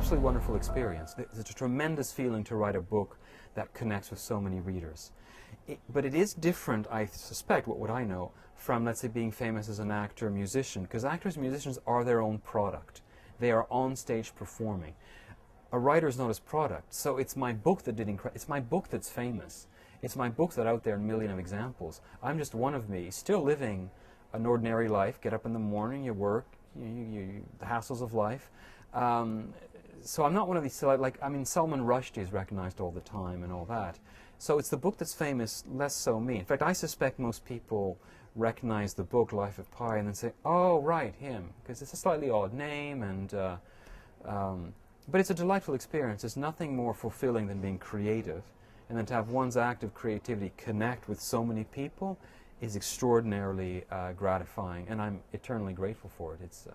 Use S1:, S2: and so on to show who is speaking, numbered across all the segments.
S1: absolutely wonderful experience. It's a tremendous feeling to write a book that connects with so many readers. But it is different, I suspect, what would I know, from, let's say, being famous as an actor or musician, because actors and musicians are their own product. They are on stage performing. A writer is not his product. So it's my book that it's my book that's famous. It's my book that's out there in a million of examples. I'm just one of me, still living an ordinary life. Get up in the morning, you work, the hassles of life. So I'm not one of these, Salman Rushdie is recognized all the time and all that. So it's the book that's famous, less so me. In fact, I suspect most people recognize the book Life of Pi and then say, oh, right, him, because it's a slightly odd name, and but it's a delightful experience. There's nothing more fulfilling than being creative, and then to have one's act of creativity connect with so many people is extraordinarily gratifying, and I'm eternally grateful for it. It's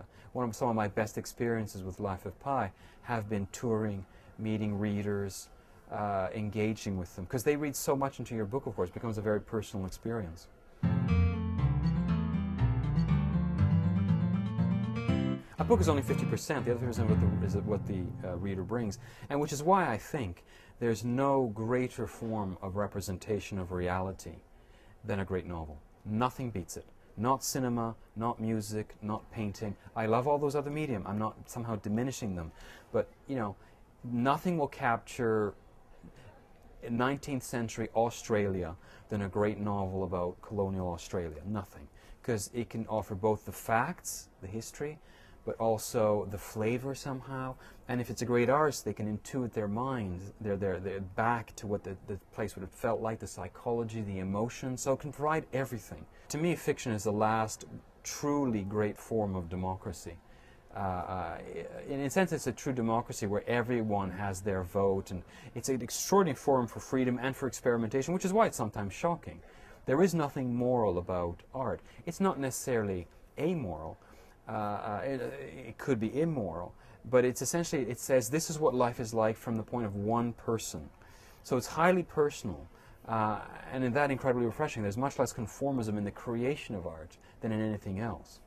S1: some of my best experiences with Life of Pi have been touring, meeting readers, engaging with them, because they read so much into your book, of course. It becomes a very personal experience. A book is only 50%, the other 50% is what the reader brings, and which is why I think there's no greater form of representation of reality than a great novel. Nothing beats it. Not cinema, not music, not painting. I love all those other medium. I'm not somehow diminishing them, but nothing will capture 19th century Australia than a great novel about colonial Australia. Nothing, because it can offer both the facts, the history, but also the flavor somehow. And if it's a great artist, they can intuit their mind, they're back to what the place would have felt like, the psychology, the emotion. So it can provide everything. To me, fiction is the last truly great form of democracy. In a sense, it's a true democracy where everyone has their vote, and it's an extraordinary forum for freedom and for experimentation, which is why it's sometimes shocking. There is nothing moral about art. It's not necessarily amoral. It could be immoral, but it's essentially, it says this is what life is like from the point of one person. So it's highly personal, and in that incredibly refreshing. There's much less conformism in the creation of art than in anything else.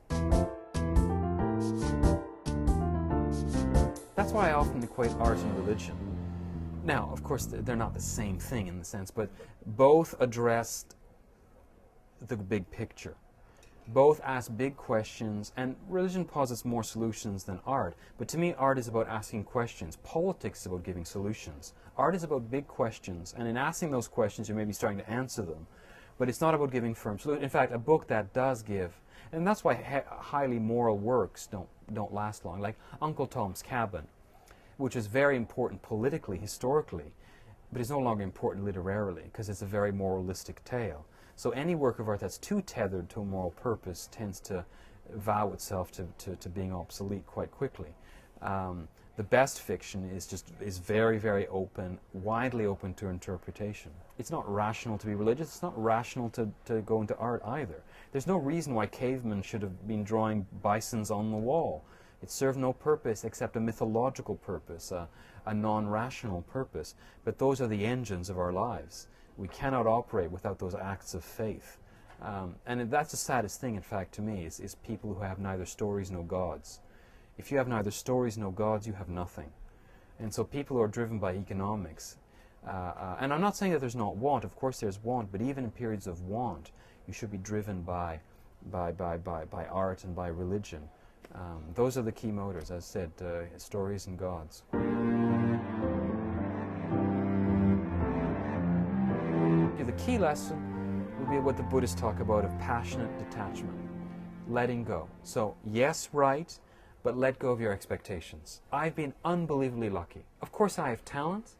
S1: That's why I often equate art and religion. Now, of course, they're not the same thing in the sense, but both addressed the big picture. Both ask big questions, and religion posits more solutions than art. But to me, art is about asking questions. Politics is about giving solutions. Art is about big questions, and in asking those questions, you may be starting to answer them. But it's not about giving firm solutions. In fact, a book that does give, and that's why highly moral works don't last long, like Uncle Tom's Cabin, which is very important politically, historically, but is no longer important literarily, because it's a very moralistic tale. So any work of art that's too tethered to a moral purpose tends to vow itself to being obsolete quite quickly. The best fiction is very, very open, widely open to interpretation. It's not rational to be religious. It's not rational to go into art either. There's no reason why cavemen should have been drawing bisons on the wall. It served no purpose except a mythological purpose, a non-rational purpose. But those are the engines of our lives. We cannot operate without those acts of faith. And that's the saddest thing, in fact, to me, is people who have neither stories nor gods. If you have neither stories nor gods, you have nothing. And so people who are driven by economics, and I'm not saying that there's not want. Of course there's want, but even in periods of want, you should be driven by art and by religion. Those are the key motors, as I said, stories and gods. The key lesson would be what the Buddhists talk about of passionate detachment, letting go. So yes, right, but let go of your expectations. I've been unbelievably lucky. Of course I have talent,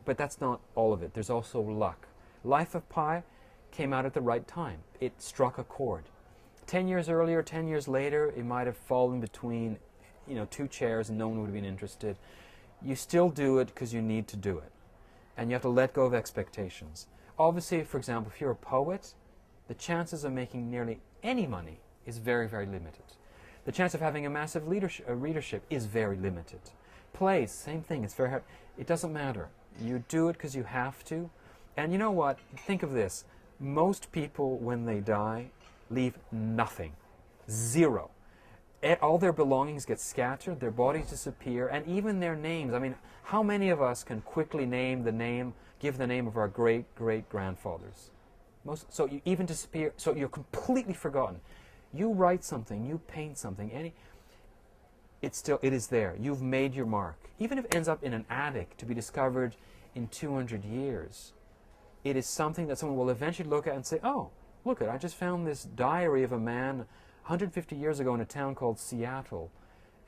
S1: but that's not all of it. There's also luck. Life of Pi came out at the right time. It struck a chord. 10 years earlier, 10 years later, it might have fallen between, two chairs and no one would have been interested. You still do it because you need to do it. And you have to let go of expectations. Obviously, for example, if you're a poet, the chances of making nearly any money is very, very limited. The chance of having a massive readership is very limited. Plays, same thing, it's very hard. It doesn't matter. You do it because you have to. And you know what? Think of this. Most people, when they die, leave nothing. Zero. all their belongings get scattered, their bodies disappear, and even their names. I mean, how many of us can quickly give the name of our great-great-grandfathers? So you even disappear, so you're completely forgotten. You write something, you paint something, it is there. You've made your mark. Even if it ends up in an attic to be discovered in 200 years, it is something that someone will eventually look at and say, oh, look I just found this diary of a man 150 years ago in a town called Seattle.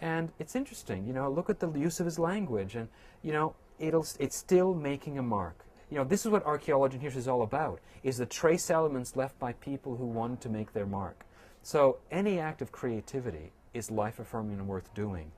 S1: And it's interesting, look at the use of his language, and, it's still making a mark. This is what archaeology and history is all about, is the trace elements left by people who wanted to make their mark. So any act of creativity is life-affirming and worth doing.